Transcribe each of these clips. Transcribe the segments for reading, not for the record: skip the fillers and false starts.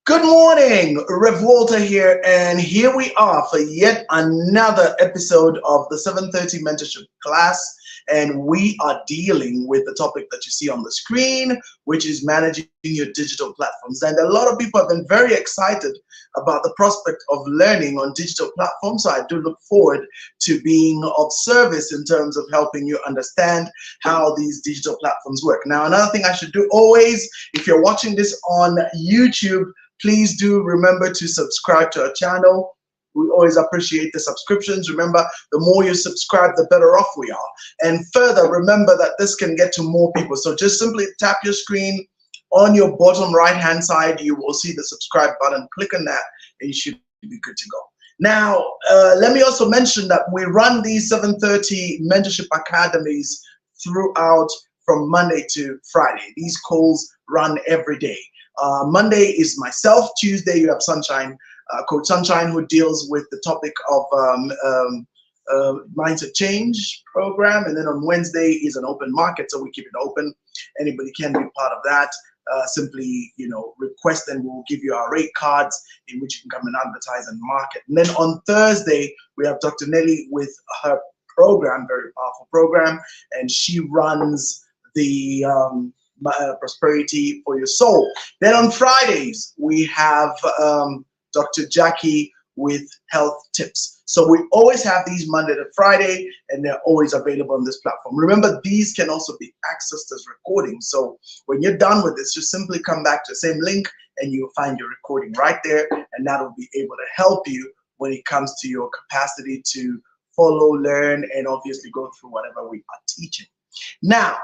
Good morning, Rev Walter here, and here we are for yet another episode of the 7:30 mentorship class, and we are dealing with the topic that you see on the screen, which is managing your digital platforms. And a lot of people have been very excited about the prospect of learning on digital platforms, so I do look forward to being of service in terms of helping you understand how these digital platforms work. Now, another thing I should do always, if you're watching this on YouTube, please do remember to subscribe to our channel. We always appreciate the subscriptions. Remember, the more you subscribe, the better off we are. And further, remember that this can get to more people. So just simply tap your screen. On your bottom right-hand side, you will see the subscribe button. Click on that, and you should be good to go. Now, let me also mention that we run these 7:30 mentorship academies throughout from Monday to Friday. These calls run every day. Monday is myself. Tuesday you have Sunshine, Coach Sunshine, who deals with the topic of mindset change program, and then on Wednesday is an open market, so we keep it open. Anybody can be part of that. Simply, request, and we'll give you our rate cards in which you can come and advertise and market. And then on Thursday we have Dr. Nelly with her program, very powerful program, and she runs the prosperity for your soul. Then on Fridays we have Dr. Jackie with health tips. So we always have these Monday to Friday, and they're always available on this platform. Remember, these can also be accessed as recordings. So when you're done with this, just simply come back to the same link and you'll find your recording right there, and that will be able to help you when it comes to your capacity to follow, learn, and obviously go through whatever we are teaching. Now,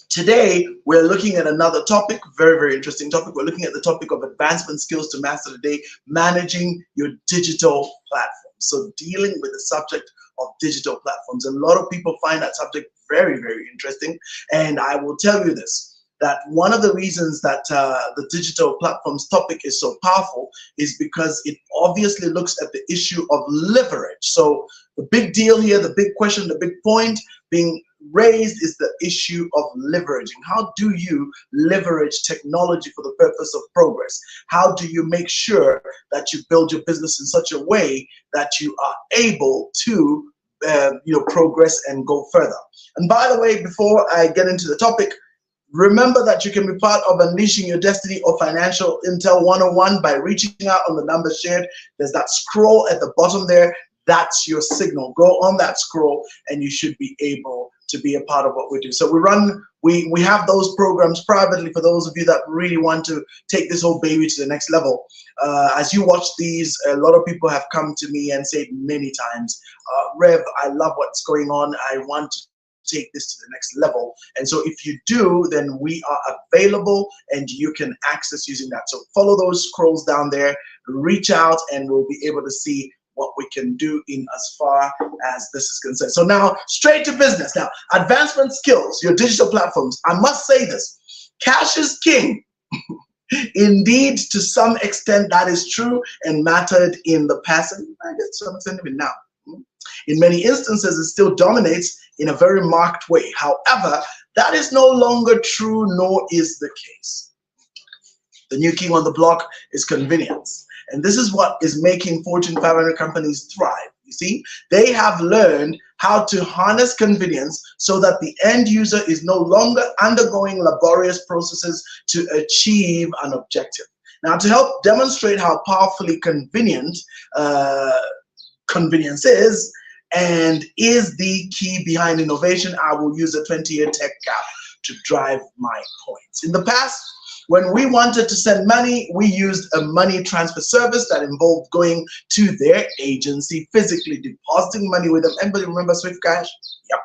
today, we're looking at another topic, very, very interesting topic. We're looking at the topic of advancement skills to master today, managing your digital platform. So dealing with the subject of digital platforms. A lot of people find that subject very, very interesting. And I will tell you this, that one of the reasons that the digital platforms topic is so powerful is because it obviously looks at the issue of leverage. So the big deal here, the big question, the big point being raised is the issue of leveraging. How do you leverage technology for the purpose of progress? How do you make sure that you build your business in such a way that you are able to progress and go further? And by the way, before I get into the topic, remember that you can be part of Unleashing Your Destiny or Financial Intel 101 by reaching out on the number shared. There's that scroll at the bottom there. That's your signal. Go on that scroll and you should be able to be a part of what we do. So we have those programs privately for those of you that really want to take this whole baby to the next level. As you watch these, a lot of people have come to me and said many times, Rev, I love what's going on. I want to take this to the next level. And so if you do, then we are available and you can access using that. So follow those scrolls down there, reach out, and we'll be able to see what we can do in as far as this is concerned. So now, straight to business. Now, advancement skills, your digital platforms. I must say this, cash is king. Indeed, to some extent, that is true and mattered in the past, and I guess to some extent even now. In many instances, it still dominates in a very marked way. However, that is no longer true, nor is the case. The new king on the block is convenience. And this is what is making Fortune 500 companies thrive. You see, they have learned how to harness convenience so that the end user is no longer undergoing laborious processes to achieve an objective. Now, to help demonstrate how powerfully convenient convenience is and is the key behind innovation, I will use a 20-year tech gap to drive my points. In the past, when we wanted to send money, we used a money transfer service that involved going to their agency, physically depositing money with them. Anybody remember Swift Cash? Yep.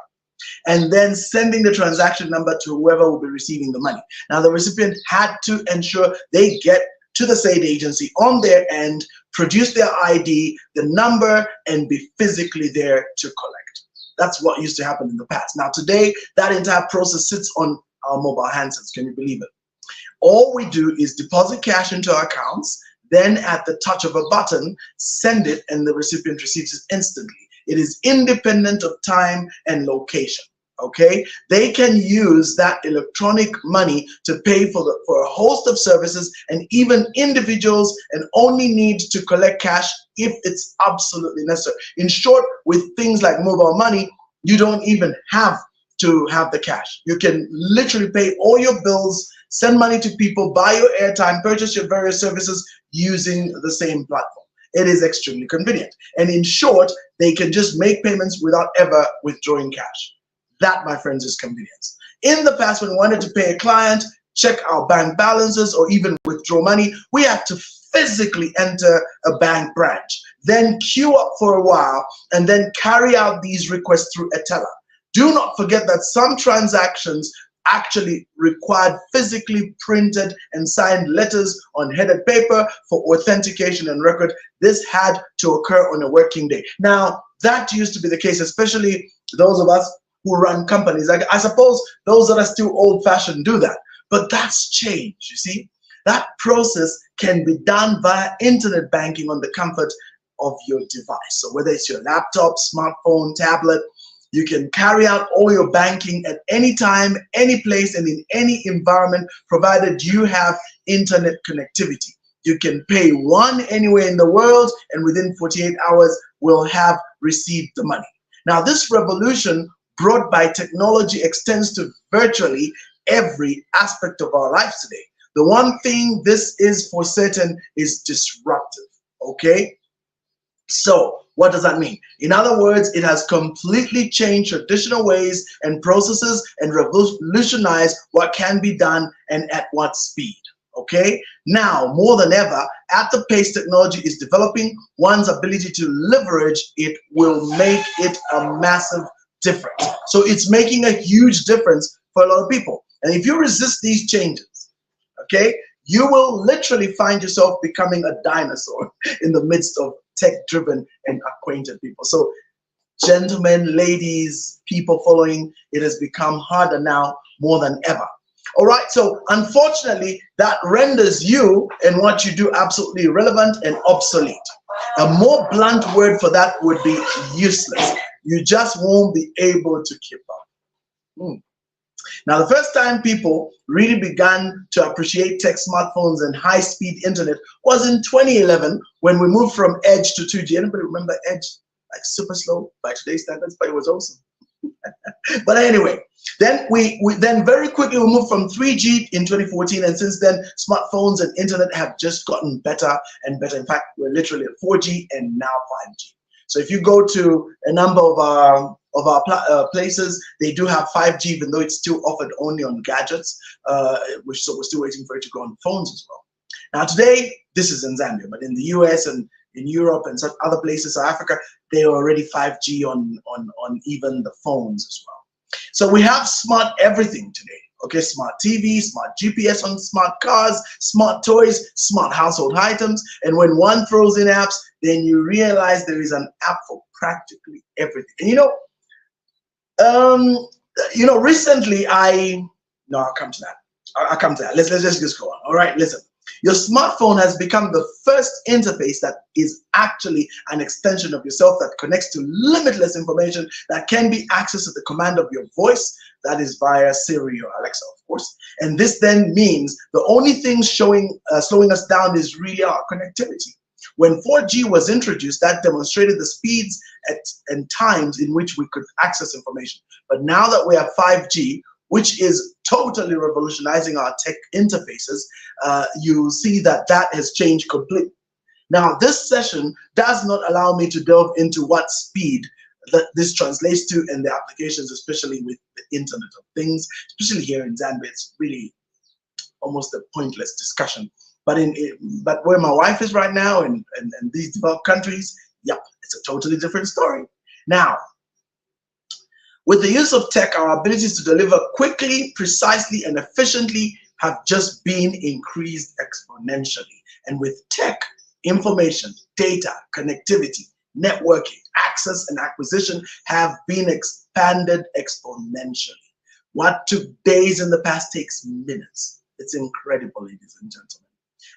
And then sending the transaction number to whoever will be receiving the money. Now, the recipient had to ensure they get to the said agency on their end, produce their ID, the number, and be physically there to collect. That's what used to happen in the past. Now, today, that entire process sits on our mobile handsets. Can you believe it? All we do is deposit cash into our accounts, then at the touch of a button, send it, and the recipient receives it instantly. It is independent of time and location. Okay, they can use that electronic money to pay for a host of services, and even individuals and only need to collect cash if it's absolutely necessary. In short, with things like mobile money, you don't even have to have the cash. You can literally pay all your bills, send money to people, buy your airtime, purchase your various services using the same platform. It is extremely convenient. And in short, they can just make payments without ever withdrawing cash. That, my friends, is convenience. In the past, when we wanted to pay a client, check our bank balances, or even withdraw money, we had to physically enter a bank branch, then queue up for a while, and then carry out these requests through a teller. Do not forget that some transactions actually required physically printed and signed letters on headed paper for authentication and record. This had to occur on a working day. Now, that used to be the case, especially those of us who run companies. I suppose those that are still old-fashioned do that, but that's changed. You see, that process can be done via internet banking on the comfort of your device. So whether it's your laptop, smartphone, tablet, you can carry out all your banking at any time, any place, and in any environment, provided you have internet connectivity. You can pay one anywhere in the world, and within 48 hours, will have received the money. Now, this revolution brought by technology extends to virtually every aspect of our lives today. The one thing this is for certain is disruptive, okay? So, what does that mean? In other words, it has completely changed traditional ways and processes and revolutionized what can be done and at what speed, okay? Now, more than ever, at the pace technology is developing, one's ability to leverage it will make it a massive difference. So it's making a huge difference for a lot of people. And if you resist these changes, okay, you will literally find yourself becoming a dinosaur in the midst of tech-driven and acquainted people. So gentlemen, ladies, people following, it has become harder now more than ever. All right, so unfortunately, that renders you and what you do absolutely irrelevant and obsolete. A more blunt word for that would be useless. You just won't be able to keep up. Now, the first time people really began to appreciate tech, smartphones, and high-speed internet was in 2011 when we moved from Edge to 2G. Anybody remember Edge? Like super slow by today's standards, but it was awesome. But anyway, then we very quickly we moved from 3G in 2014, and since then, smartphones and internet have just gotten better and better. In fact, we're literally at 4G and now 5G. So if you go to a number of our places, they do have 5G, even though it's still offered only on gadgets. So we're still waiting for it to go on phones as well. Now today, this is in Zambia, but in the US and in Europe and some other places, South Africa, they are already 5G on even the phones as well. So we have smart everything today. Okay, smart TV, smart GPS on smart cars, smart toys, smart household items. And when one throws in apps, then you realize there is an app for practically everything. And recently I'll come to that. I'll come to that. Let's just go on. All right, listen. Your smartphone has become the first interface that is actually an extension of yourself that connects to limitless information that can be accessed at the command of your voice. That is via Siri or Alexa, of course. And this then means the only thing slowing us down is really our connectivity. When 4G was introduced, that demonstrated the speeds and times in which we could access information. But now that we have 5G, which is totally revolutionizing our tech interfaces, you see that has changed completely. Now, this session does not allow me to delve into what speed that this translates to and the applications, especially with the Internet of Things, especially here in Zambia. It's really almost a pointless discussion. But where my wife is right now and these developed countries, yeah, it's a totally different story. Now, with the use of tech, our abilities to deliver quickly, precisely, and efficiently have just been increased exponentially. And with tech, information, data, connectivity, networking, access, and acquisition have been expanded exponentially. What took days in the past takes minutes. It's incredible, ladies and gentlemen.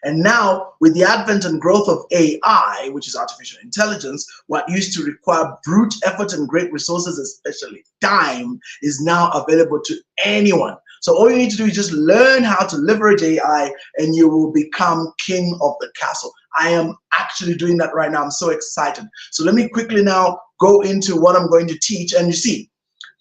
And now, with the advent and growth of AI, which is artificial intelligence, what used to require brute effort and great resources, especially time, is now available to anyone. So all you need to do is just learn how to leverage AI and you will become king of the castle. I am actually doing that right now. I'm so excited. So let me quickly now go into what I'm going to teach. And you see,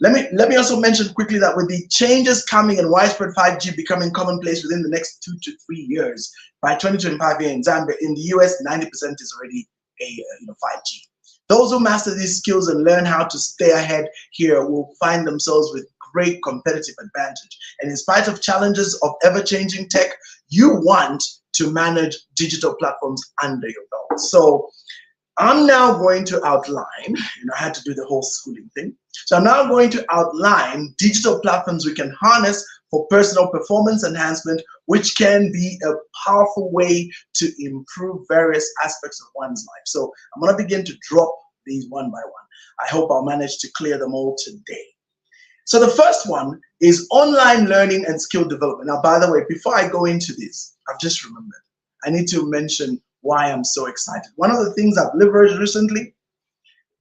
let me also mention quickly that with the changes coming and widespread 5G becoming commonplace within the next 2 to 3 years, by 2025 here in Zambia, in the US, 90% is already a 5G. Those who master these skills and learn how to stay ahead here will find themselves with great competitive advantage. And in spite of challenges of ever-changing tech, you want to manage digital platforms under your belt. So I'm now going to outline, I had to do the whole schooling thing. So I'm now going to outline digital platforms we can harness for personal performance enhancement, which can be a powerful way to improve various aspects of one's life. So I'm going to begin to drop these one by one. I hope I'll manage to clear them all today. So the first one is online learning and skill development. Now, by the way, before I go into this, I've just remembered, I need to mention why I'm so excited. One of the things I've leveraged recently,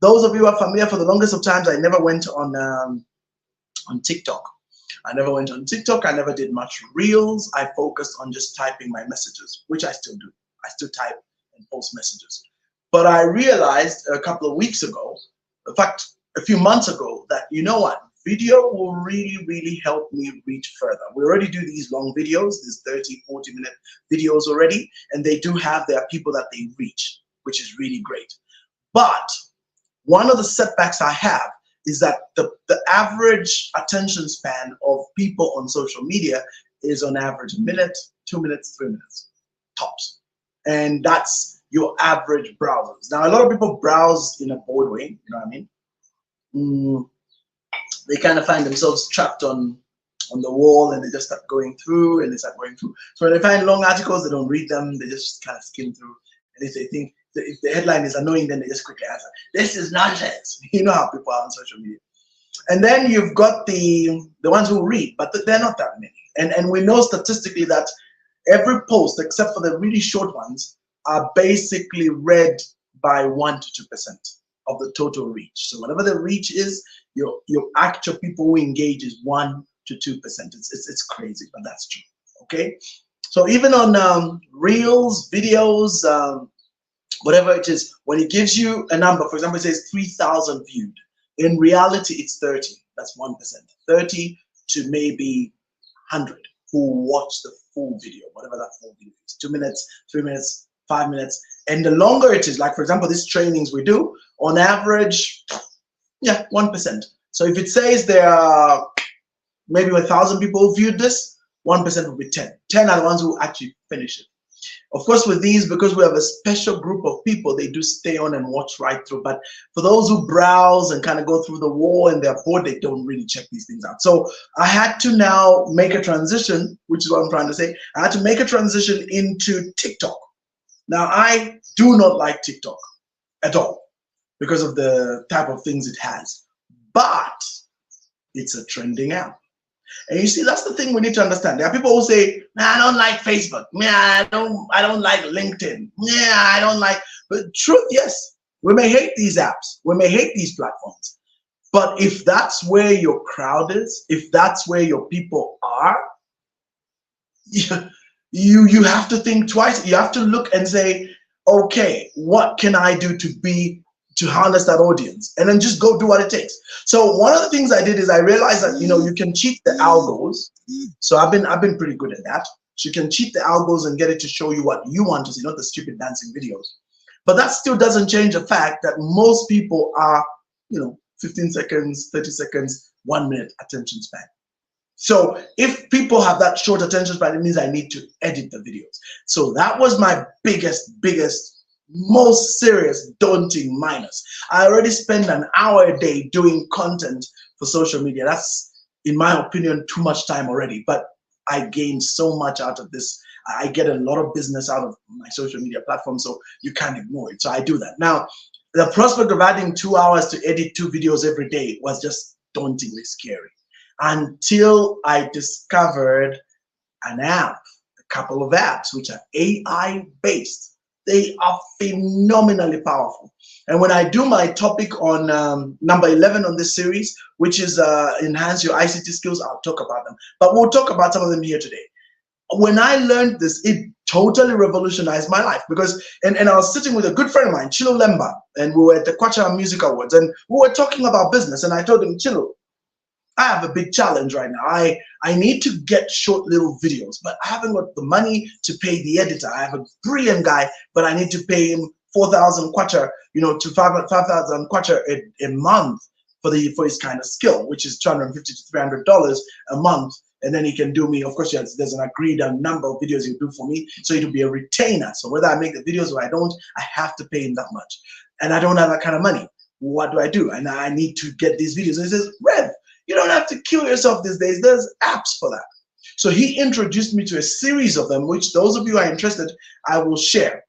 those of you who are familiar, for the longest of times, I never went on TikTok. I never went on TikTok. I never did much reels. I focused on just typing my messages, which I still do. I still type and post messages. But I realized a couple of weeks ago, in fact, a few months ago, that you know what? Video will really, really help me reach further. We already do these long videos, these 30, 40-minute videos already, and they do have their people that they reach, which is really great. But one of the setbacks I have is that the average attention span of people on social media is on average a minute, 2 minutes, 3 minutes, tops. And that's your average browsers. Now, a lot of people browse in a bored way, you know what I mean? They kind of find themselves trapped on the wall and they just start going through and they start going through. So when they find long articles, they don't read them, they just kind of skim through. And if they think, if the headline is annoying, then they just quickly answer, this is nonsense. You know how people are on social media. And then you've got the ones who read, but they're not that many. And we know statistically that every post, except for the really short ones, are basically read by 1 to 2% of the total reach. So whatever the reach is, your actual people who engage is 1 to 2%. It's crazy, but that's true. Okay, so even on reels, videos, whatever it is, when it gives you a number, for example, it says 3,000 viewed. In reality, it's 30. That's 1%. 30 to maybe 100 who watch the full video, whatever that full video is. 2 minutes, 3 minutes, 5 minutes. And the longer it is, like for example, these trainings we do, on average, yeah, 1%. So if it says there are maybe 1,000 people who viewed this, 1% will be 10. 10 are the ones who actually finish it. Of course, with these, because we have a special group of people, they do stay on and watch right through. But for those who browse and kind of go through the wall and they're bored, they don't really check these things out. So I had to now make a transition, which is what I'm trying to say. I had to make a transition into TikTok. Now, I do not like TikTok at all because of the type of things it has. But it's a trending app. And you see, that's the thing we need to understand. There are people who say, nah, I don't like Facebook. Yeah, I don't like LinkedIn. Yeah, I don't like, but truth, yes, we may hate these apps. We may hate these platforms. But if that's where your crowd is, if that's where your people are, you have to think twice. You have to look and say, okay, what can I do to harness that audience, and then just go do what it takes. So one of the things I did is I realized that you can cheat the algos. So I've been pretty good at that. So you can cheat the algos and get it to show you what you want to see, not the stupid dancing videos. But that still doesn't change the fact that most people are 15 seconds, 30 seconds, 1 minute attention span. So if people have that short attention span, it means I need to edit the videos. So that was my biggest most serious daunting minus. I already spend an hour a day doing content for social media. That's, in my opinion, too much time already, but I gain so much out of this. I get a lot of business out of my social media platform, so you can't ignore it. So I do that. Now, the prospect of adding 2 hours to edit 2 videos every day was just dauntingly scary until I discovered an app, a couple of apps which are AI based. They are phenomenally powerful. And when I do my topic on number 11 on this series, which is enhance your ICT skills, I'll talk about them. But we'll talk about some of them here today. When I learned this, it totally revolutionized my life because, and I was sitting with a good friend of mine, Chilo Lemba, and we were at the Kwacha Music Awards, and we were talking about business, and I told him, Chilo, I have a big challenge right now. I need to get short little videos, but I haven't got the money to pay the editor. I have a brilliant guy, but I need to pay him 4,000 kwacha, to 5,000 kwacha a month for his kind of skill, which is $250 to $300 a month. And then he can do me, of course, there's an agreed number of videos he'll do for me. So it'll be a retainer. So whether I make the videos or I don't, I have to pay him that much. And I don't have that kind of money. What do I do? And I need to get these videos. And he says, Rev, you don't have to kill yourself these days. There's apps for that. So he introduced me to a series of them, which those of you who are interested, I will share.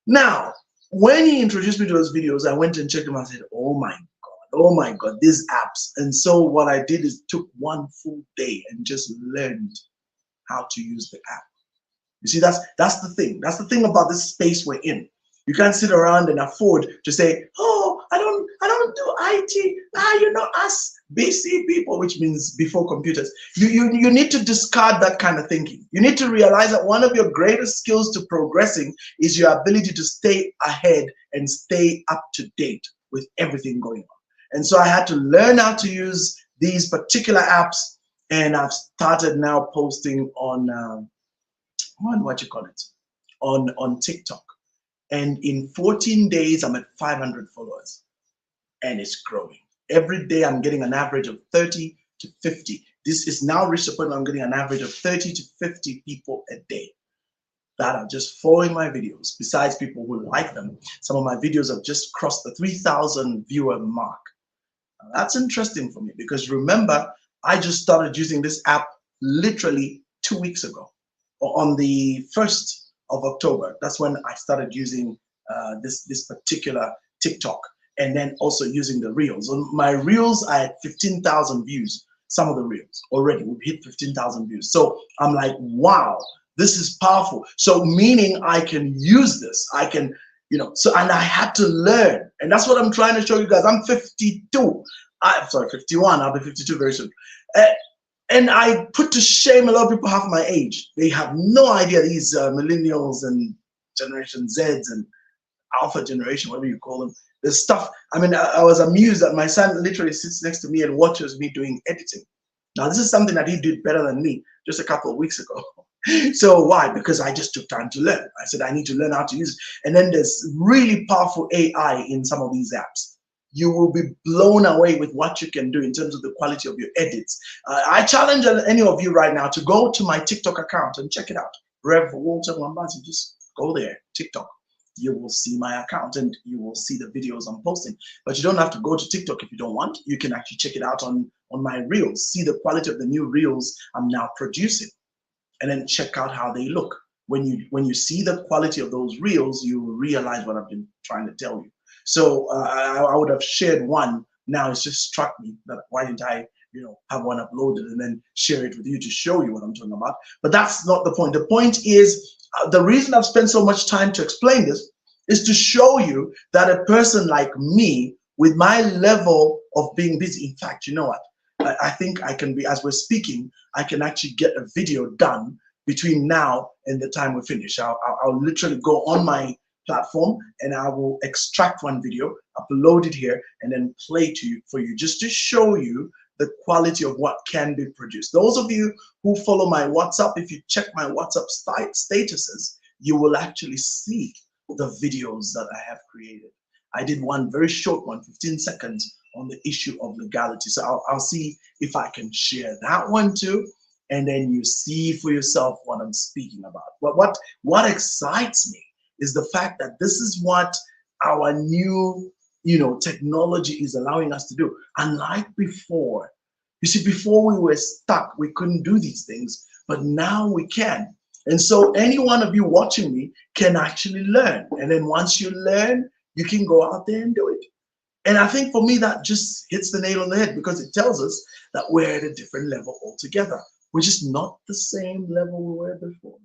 Now, when he introduced me to those videos, I went and checked them. I said, oh my God, these apps. And so what I did is took one full day and just learned how to use the app. You see, that's the thing. That's the thing about this space we're in. You can't sit around and afford to say, oh, I don't do IT. Us BC people, which means before computers. You need to discard that kind of thinking. You need to realize that one of your greatest skills to progressing is your ability to stay ahead and stay up to date with everything going on. And so I had to learn how to use these particular apps, and I've started now posting on on TikTok. And in 14 days, I'm at 500 followers, and it's growing. Every day, I'm getting an average of 30 to 50. This is now reached a point where I'm getting an average of 30 to 50 people a day that are just following my videos, besides people who like them. Some of my videos have just crossed the 3,000 viewer mark. Now, that's interesting for me because remember, I just started using this app literally 2 weeks ago, or on the 1st of October. That's when I started using this particular TikTok, and then also using the reels. On my reels, I had 15,000 views. Some of the reels already we've hit 15,000 views. So I'm like, wow, this is powerful. So meaning I can use this. I can, and I had to learn, and that's what I'm trying to show you guys. I'm 52. I'm sorry, 51. I'll be 52 very soon. And I put to shame a lot of people half my age. They have no idea, these millennials and Generation Zs and Alpha generation, whatever you call them. The stuff, I was amused that my son literally sits next to me and watches me doing editing. Now, this is something that he did better than me just a couple of weeks ago. So why? Because I just took time to learn. I said, I need to learn how to use it. And then there's really powerful AI in some of these apps. You will be blown away with what you can do in terms of the quality of your edits. I challenge any of you right now to go to my TikTok account and check it out. Rev Walter Wambazi, just go there, TikTok. You will see my account and you will see the videos I'm posting. But you don't have to go to TikTok if you don't want. You can actually check it out on my reels. See the quality of the new reels I'm now producing, and then check out how they look. When you see the quality of those reels, you will realize what I've been trying to tell you. So I would have shared one. Now it's just struck me that why didn't I have one uploaded and then share it with you to show you what I'm talking about. But that's not the point. The point is, the reason I've spent so much time to explain this is to show you that a person like me, with my level of being busy, in fact, you know what? I think I can be, as we're speaking, I can actually get a video done between now and the time we finish. I'll literally go on my platform and I will extract one video, upload it here, and then play for you, just to show you the quality of what can be produced. Those of you who follow my WhatsApp, if you check my WhatsApp statuses, you will actually see the videos that I have created. I did one very short one, 15 seconds, on the issue of legality. So I'll see if I can share that one too, and then you see for yourself what I'm speaking about. But what excites me is the fact that this is what our new technology is allowing us to do. Unlike before, you see, before we were stuck, we couldn't do these things, but now we can. And so any one of you watching me can actually learn. And then once you learn, you can go out there and do it. And I think for me, that just hits the nail on the head, because it tells us that we're at a different level altogether. We're just not the same level we were before.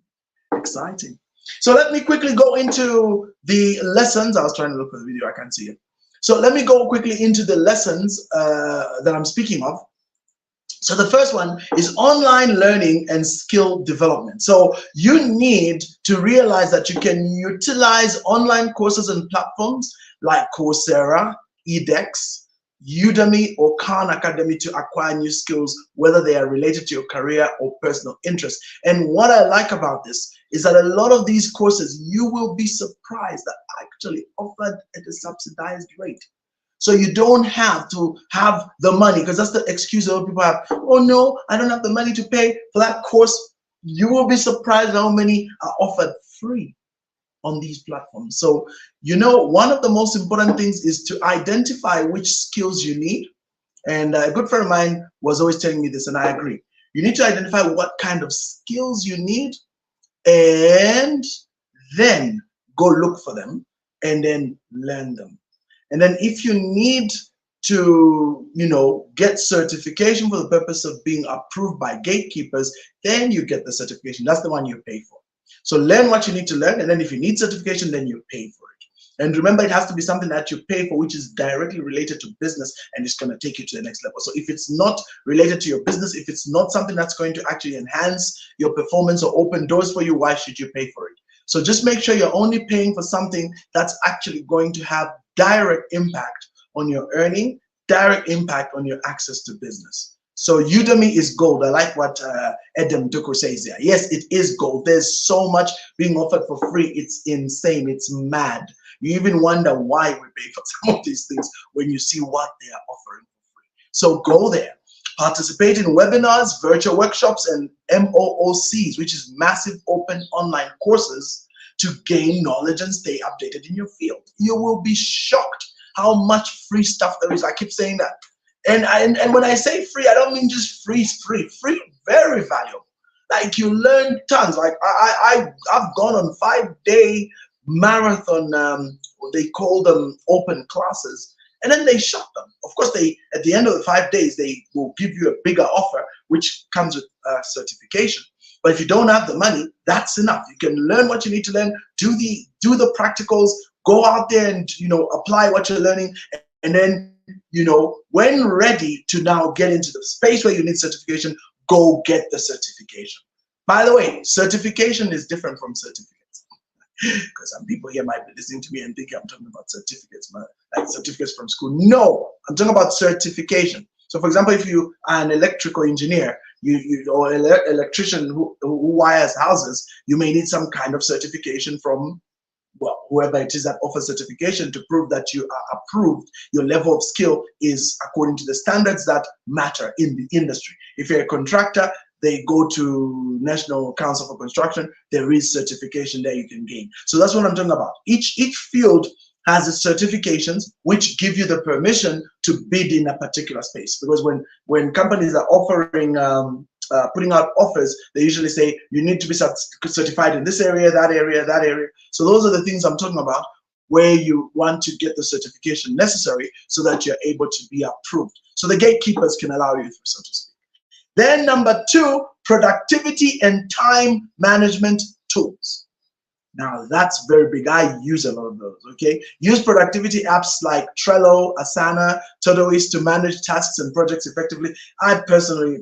exciting. So let me quickly go into the lessons. I was trying to look for the video, I can't see it. So let me go quickly into the lessons that I'm speaking of. So the first one is online learning and skill development. So you need to realize that you can utilize online courses and platforms like Coursera, edX, Udemy, or Khan Academy to acquire new skills, whether they are related to your career or personal interest. And what I like about this is that a lot of these courses, you will be surprised, are actually offered at a subsidized rate. So you don't have to have the money, because that's the excuse that people have. Oh no, I don't have the money to pay for that course. You will be surprised how many are offered free on these platforms. So, you know, one of the most important things is to identify which skills you need. And a good friend of mine was always telling me this, and I agree. You need to identify what kind of skills you need, and then go look for them and then learn them. And then if you need to, you know, get certification for the purpose of being approved by gatekeepers, then you get the certification. That's the one you pay for. So learn what you need to learn, and then if you need certification, then you pay for it. And remember, it has to be something that you pay for, which is directly related to business, and it's going to take you to the next level. So if it's not related to your business, if it's not something that's going to actually enhance your performance or open doors for you, why should you pay for it? So just make sure you're only paying for something that's actually going to have direct impact on your earning, direct impact on your access to business. So Udemy is gold. I like what Edem Duku says there. Yes, it is gold. There's so much being offered for free. It's insane. It's mad. You even wonder why we pay for some of these things when you see what they are offering for free. So go there. Participate in webinars, virtual workshops, and MOOCs, which is massive open online courses, to gain knowledge and stay updated in your field. You will be shocked how much free stuff there is. I keep saying that. And when I say free, I don't mean just free, very valuable. Like, you learn tons. Like I've gone on 5-day marathon, they call them open classes, and then they shut them. Of course, at the end of the 5 days, they will give you a bigger offer, which comes with certification. But if you don't have the money, that's enough. You can learn what you need to learn, do the practicals, go out there and, you know, apply what you're learning, and then, you know, when ready to now get into the space where you need certification, go get the certification. By the way, certification is different from certificates. Because some people here might be listening to me and thinking I'm talking about certificates, like certificates from school. No, I'm talking about certification. So for example, if you are an electrical engineer, or electrician who wires houses, you may need some kind of certification from, well, whoever it is that offers certification to prove that you are approved. Your level of skill is according to the standards that matter in the industry. If you're a contractor, they go to National Council for Construction. There is certification there you can gain. So that's what I'm talking about. Each field has its certifications which give you the permission to bid in a particular space. Because when companies are offering, putting out offers, they usually say you need to be certified in this area, that area, that area. So those are the things I'm talking about, where you want to get the certification necessary so that you're able to be approved. So the gatekeepers can allow you through, so to speak. Then number 2, productivity and time management tools. Now that's very big. I use a lot of those, okay? Use productivity apps like Trello, Asana, Todoist to manage tasks and projects effectively. I personally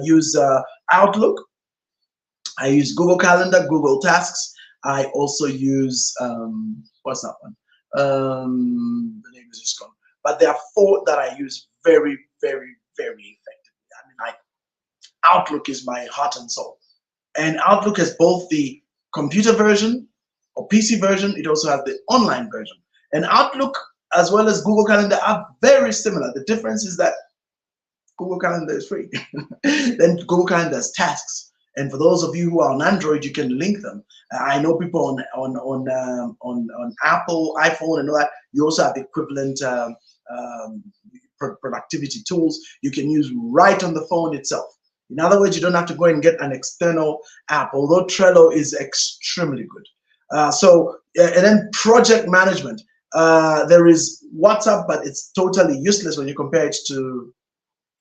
use Outlook. I use Google Calendar, Google Tasks. I also use, what's that one? The name is just gone. But there are 4 that I use very, very, very effectively. I mean, Outlook is my heart and soul. And Outlook has both the computer version or PC version. It also has the online version. And Outlook, as well as Google Calendar, are very similar. The difference is that Google Calendar is free. Then Google Calendar has tasks. And for those of you who are on Android, you can link them. I know people on Apple, iPhone, and all that. You also have equivalent productivity tools you can use right on the phone itself. In other words, you don't have to go and get an external app, although Trello is extremely good. And then project management. There is WhatsApp, but it's totally useless when you compare it to,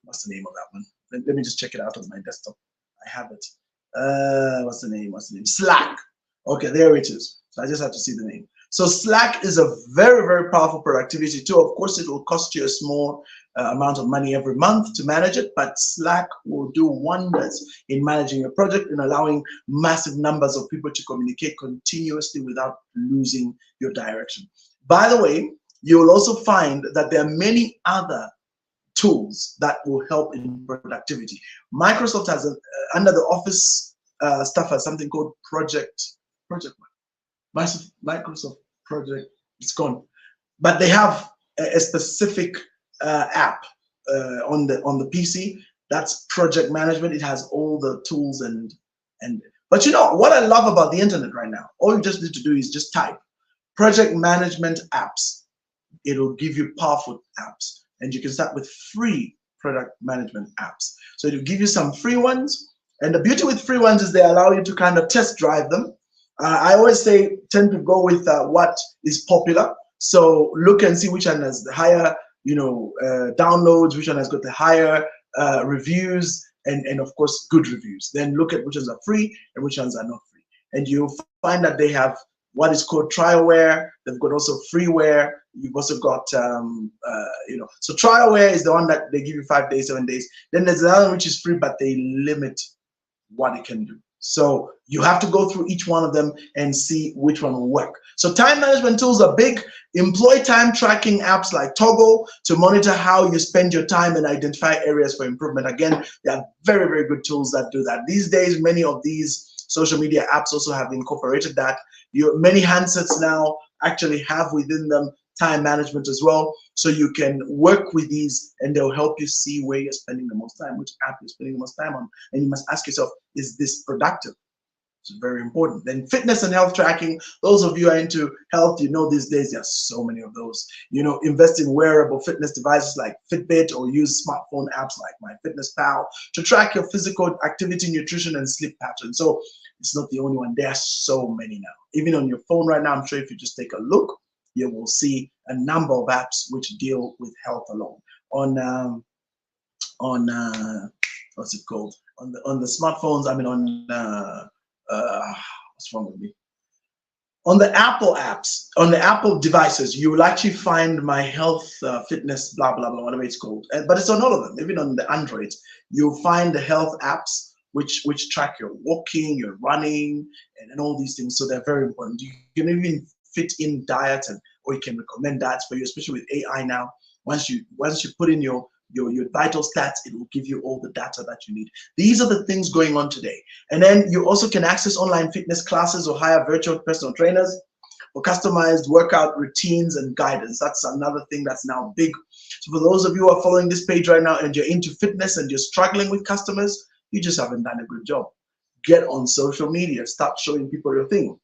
what's the name of that one? Let me just check it out on my desktop. I have it. What's the name? What's the name? Slack. Okay, there it is. So I just have to see the name. So Slack is a very, very powerful productivity tool. Of course, it will cost you a small amount of money every month to manage it, but Slack will do wonders in managing your project and allowing massive numbers of people to communicate continuously without losing your direction. By the way, you will also find that there are many other tools that will help in productivity. Microsoft has under the Office stuff has something called Project Microsoft Project. It's gone, but they have a specific app on the PC. That's project management. It has all the tools and. But you know what I love about the internet right now? All you just need to do is just type project management apps. It'll give you powerful apps, and you can start with free product management apps. So it'll give you some free ones, and the beauty with free ones is they allow you to kind of test drive them. I always say tend to go with what is popular. So look and see which one has the higher, downloads, which one has got the higher reviews, and of course good reviews. Then look at which ones are free and which ones are not free, and you'll find that they have what is called trialware. They've got also freeware. You've also got, so trialware is the one that they give you 5 days, 7 days. Then there's another one which is free, but they limit what it can do. So you have to go through each one of them and see which one will work. So time management tools are big. Employ time tracking apps like Toggle to monitor how you spend your time and identify areas for improvement. Again, they are very, very good tools that do that. These days, many of these social media apps also have incorporated that. Many handsets now actually have within them time management as well. So you can work with these and they'll help you see where you're spending the most time, which app you're spending the most time on. And you must ask yourself, is this productive? It's very important. Then fitness and health tracking. Those of you who are into health, these days there are so many of those. Invest in wearable fitness devices like Fitbit, or use smartphone apps like MyFitnessPal to track your physical activity, nutrition, and sleep pattern. So it's not the only one. There are so many now. Even on your phone right now, I'm sure if you just take a look, you will see a number of apps which deal with health alone. On what's it called? On the smartphones. I mean, on what's wrong with me? On the Apple apps, on the Apple devices, you will actually find my health, fitness, blah blah blah, whatever it's called. But it's on all of them. Even on the Android, you'll find the health apps which track your walking, your running, and all these things. So they're very important. You can even fit in diet, or you can recommend diets for you, especially with AI now. Once you put in your vital stats, it will give you all the data that you need. These are the things going on today. And then you also can access online fitness classes or hire virtual personal trainers for customized workout routines and guidance. That's another thing that's now big. So for those of you who are following this page right now and you're into fitness and you're struggling with customers, you just haven't done a good job. Get on social media, start showing people your thing.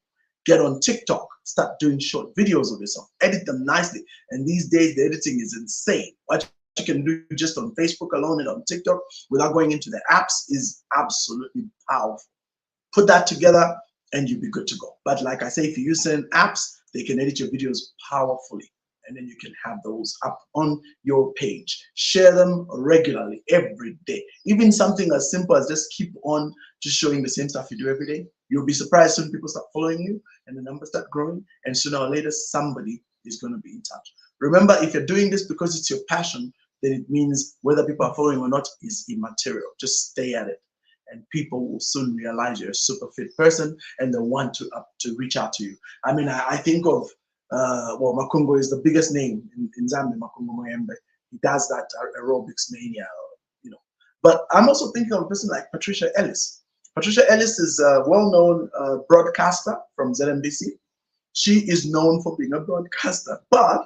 Get on TikTok, start doing short videos of yourself, edit them nicely. And these days, the editing is insane. What you can do just on Facebook alone and on TikTok without going into the apps is absolutely powerful. Put that together and you'll be good to go. But like I say, if you use certain apps, they can edit your videos powerfully. And then you can have those up on your page. Share them regularly, every day. Even something as simple as just keep on just showing the same stuff you do every day. You'll be surprised soon people start following you and the numbers start growing. And sooner or later, somebody is going to be in touch. Remember, if you're doing this because it's your passion, then it means whether people are following or not is immaterial. Just stay at it. And people will soon realize you're a super fit person and they want to reach out to you. I mean, I think of Makungo is the biggest name in Zambia, Makungo Moyembe. He does that aerobics mania, But I'm also thinking of a person like Patricia Ellis. Patricia Ellis is a well-known broadcaster from ZNBC. She is known for being a broadcaster. But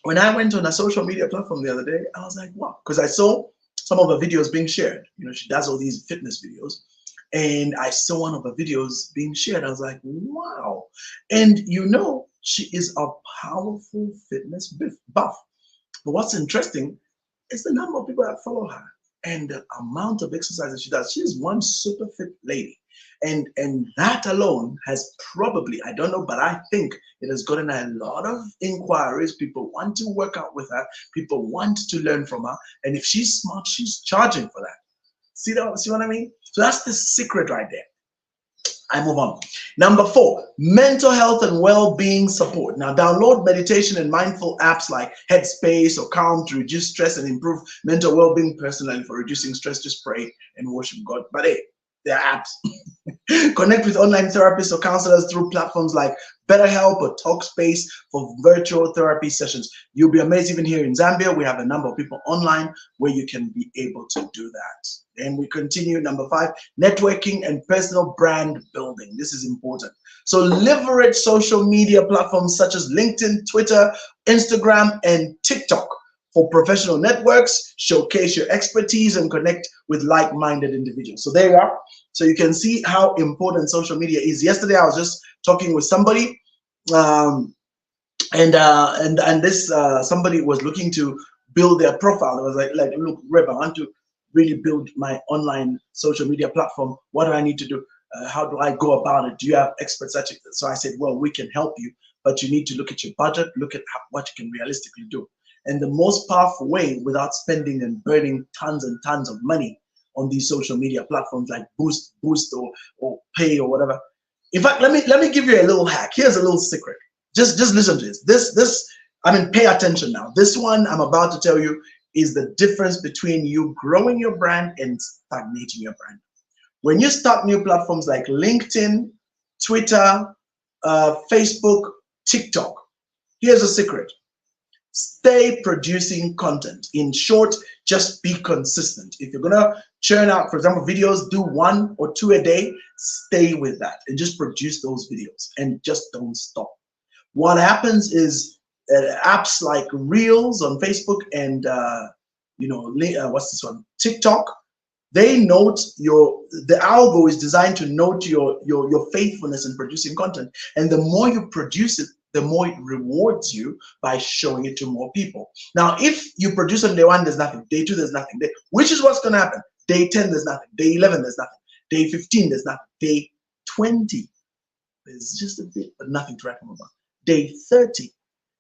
when I went on a social media platform the other day, I was like, wow, because I saw some of her videos being shared. She does all these fitness videos. And I saw one of the videos being shared. I was like, wow. And she is a powerful fitness buff. But what's interesting is the number of people that follow her and the amount of exercises she does. She's one super fit lady. And that alone has probably, I don't know, but I think it has gotten a lot of inquiries. People want to work out with her. People want to learn from her. And if she's smart, she's charging for that. See what I mean? So that's the secret right there. I move on. Number 4, mental health and well-being support. Now, download meditation and mindful apps like Headspace or Calm to reduce stress and improve mental well-being. Personally, for reducing stress, just pray and worship God. But hey, they're apps. Connect with online therapists or counselors through platforms like BetterHelp or Talkspace for virtual therapy sessions. You'll be amazed. Even here in Zambia, we have a number of people online where you can be able to do that. And we continue. Number 5, networking and personal brand building. This is important. So leverage social media platforms such as LinkedIn, Twitter, Instagram, and TikTok for professional networks. Showcase your expertise and connect with like-minded individuals. So there you are. So you can see how important social media is. Yesterday, I was just talking with somebody, and this somebody was looking to build their profile. I was like, look, Rev, I want to really build my online social media platform. What do I need to do? How do I go about it? Do you have experts such as this? So I said, well, we can help you, but you need to look at your budget, look at what you can realistically do. And the most powerful way, without spending and burning tons and tons of money on these social media platforms like Boost or Pay or whatever. In fact, let me give you a little hack. Here's a little secret. Just listen to this. Pay attention now. This one I'm about to tell you is the difference between you growing your brand and stagnating your brand. When you start new platforms like LinkedIn, Twitter, Facebook, TikTok, here's a secret. Stay producing content. In short, just be consistent. If you're gonna churn out, for example, videos, do 1 or 2 a day, stay with that and just produce those videos and just don't stop. What happens is apps like Reels on Facebook and what's this one, TikTok, they note the algo is designed to note your faithfulness in producing content, and the more you produce it, the more it rewards you by showing it to more people. Now, if you produce on day 1, there's nothing. Day 2, there's nothing. Which is what's going to happen. Day 10, there's nothing. Day 11, there's nothing. Day 15, there's nothing. Day 20, there's just a bit, but nothing to write home about. Day 30.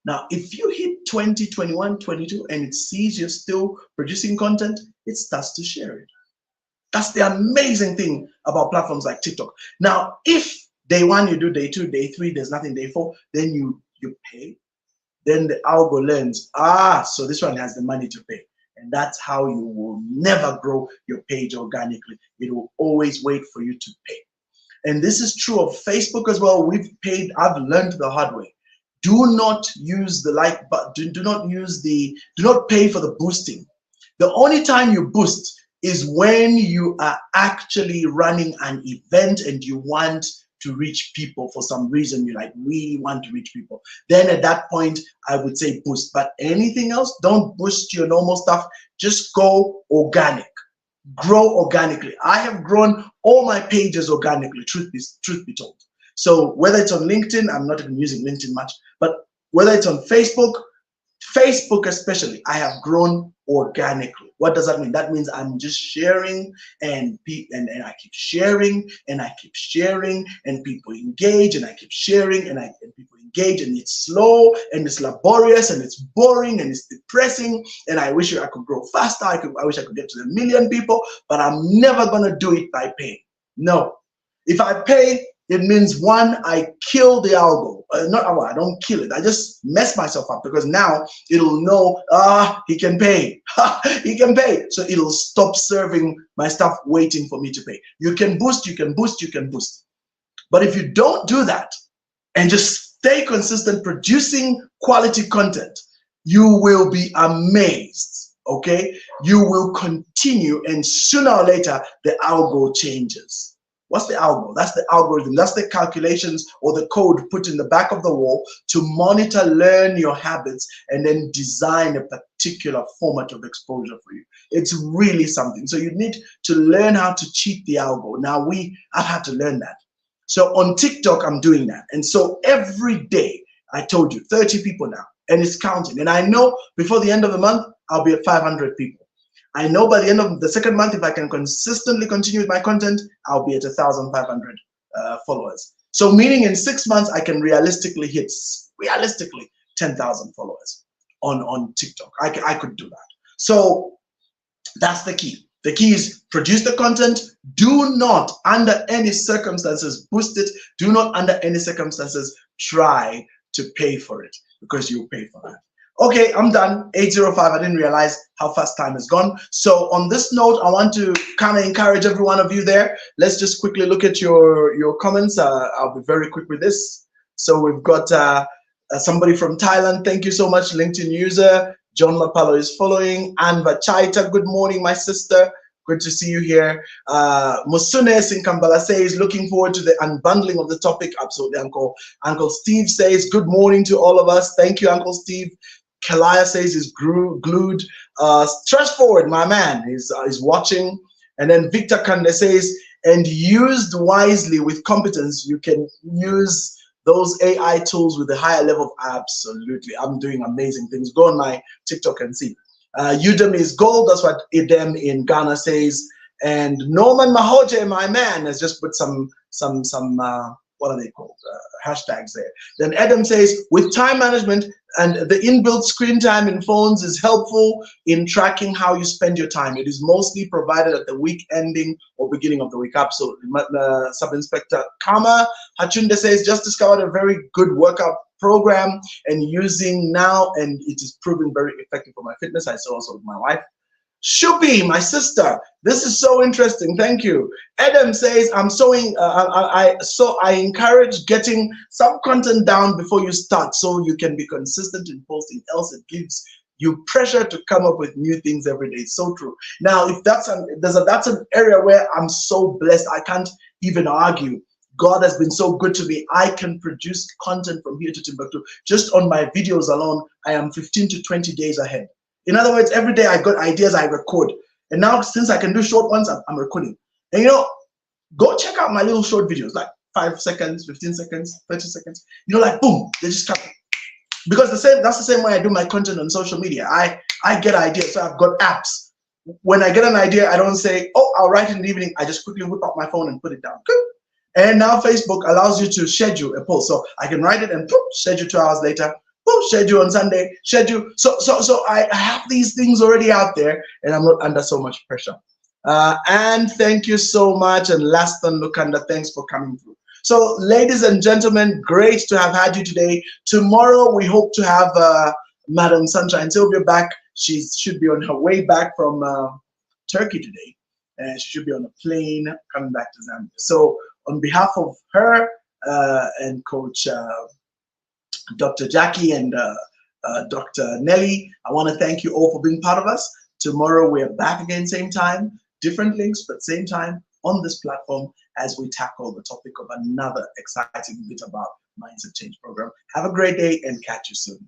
Now, if you hit 20, 21, 22, and it sees you're still producing content, it starts to share it. That's the amazing thing about platforms like TikTok. Now, if day 1 you do, day 2, day 3, there's nothing, day 4, then you pay. Then the algo learns, so this one has the money to pay. And that's how you will never grow your page organically. It will always wait for you to pay. And this is true of Facebook as well. I've learned the hard way. Do not use the like button, do not pay for the boosting. The only time you boost is when you are actually running an event and you want to reach people for some reason. You really want to reach people. Then at that point, I would say boost. But anything else, don't boost your normal stuff. Just go organic. Grow organically. I have grown all my pages organically, truth be told. So whether it's on LinkedIn, I'm not even using LinkedIn much, but whether it's on Facebook especially, I have grown organically. What does that mean? That means I'm just sharing and I keep sharing and I keep sharing and people engage and I keep sharing and people engage, and it's slow and it's laborious and it's boring and it's depressing, and I wish I could grow faster. I wish I could get to 1 million people, but I'm never gonna do it by paying. No. If I pay, it means 1, I kill the algo. I don't kill it. I just mess myself up, because now it'll know, he can pay. He can pay. So it'll stop serving my stuff waiting for me to pay. You can boost, you can boost, you can boost. But if you don't do that and just stay consistent producing quality content, you will be amazed, okay? You will continue, and sooner or later, the algo changes. What's the algo? That's the algorithm. That's the calculations or the code put in the back of the wall to monitor, learn your habits, and then design a particular format of exposure for you. It's really something. So you need to learn how to cheat the algo. Now I've had to learn that. So on TikTok, I'm doing that. And so every day, I told you, 30 people now, and it's counting. And I know before the end of the month, I'll be at 500 people. I know by the end of the second month, if I can consistently continue with my content, I'll be at 1,500 followers. So meaning in 6 months, I can realistically hit 10,000 followers on TikTok. I could do that. So that's the key. The key is produce the content. Do not, under any circumstances, boost it. Do not, under any circumstances, try to pay for it, because you'll pay for that. Okay, I'm done. 8:05. I didn't realize how fast time has gone. So on this note, I want to kind of encourage every one of you there. Let's just quickly look at your comments. I'll be very quick with this. So we've got somebody from Thailand. Thank you so much, LinkedIn user. John Mapalo is following. Anva Chaita, good morning, my sister. Good to see you here. Musune Sinkambala says, looking forward to the unbundling of the topic. Absolutely, Uncle. Uncle Steve says, good morning to all of us. Thank you, Uncle Steve. Kalaya says he's glued. Stretch forward, my man. He's watching. And then Victor Kande says, and used wisely with competence, you can use those AI tools with a higher level. Absolutely. I'm doing amazing things. Go on my TikTok and see. Udemy is gold. That's what Idem in Ghana says. And Norman Mahoje, my man, has just put some what are they called? Hashtags there. Then Adam says, with time management and the inbuilt screen time in phones is helpful in tracking how you spend your time. It is mostly provided at the week ending or beginning of the week. Absolutely. Sub-Inspector Kama Hachunde says, just discovered a very good workout program and using now, and it is proving very effective for my fitness. I saw also with my wife. Shupi, my sister, this is so interesting. Thank you. Adam says, I'm sewing. I encourage getting some content down before you start, so you can be consistent in posting. Else, it gives you pressure to come up with new things every day. It's so true. Now, if that's an area where I'm so blessed, I can't even argue. God has been so good to me. I can produce content from here to Timbuktu. Just on my videos alone, I am 15 to 20 days ahead. In other words, every day I got ideas, I record. And now since I can do short ones, I'm recording. And you know, go check out my little short videos, like 5 seconds, 15 seconds, 30 seconds. You know, like boom, they just come. Because that's the same way I do my content on social media. I get ideas, so I've got apps. When I get an idea, I don't say, oh, I'll write in the evening. I just quickly whip out my phone and put it down. And now Facebook allows you to schedule a post. So I can write it and poof, schedule 2 hours later. Schedule on Sunday, schedule. So I have these things already out there, and I'm not under so much pressure. And thank you so much. And Laston Lukanda, thanks for coming through. So, ladies and gentlemen, great to have had you today. Tomorrow, we hope to have Madam Sunshine Sylvia back. She should be on her way back from Turkey today, and she should be on a plane coming back to Zambia. So, on behalf of her and Coach Dr. Jackie and Dr. Nelly, I want to thank you all for being part of us. Tomorrow we're back again, same time, different links, but same time on this platform as we tackle the topic of another exciting bit about Mindset Change program. Have a great day and catch you soon.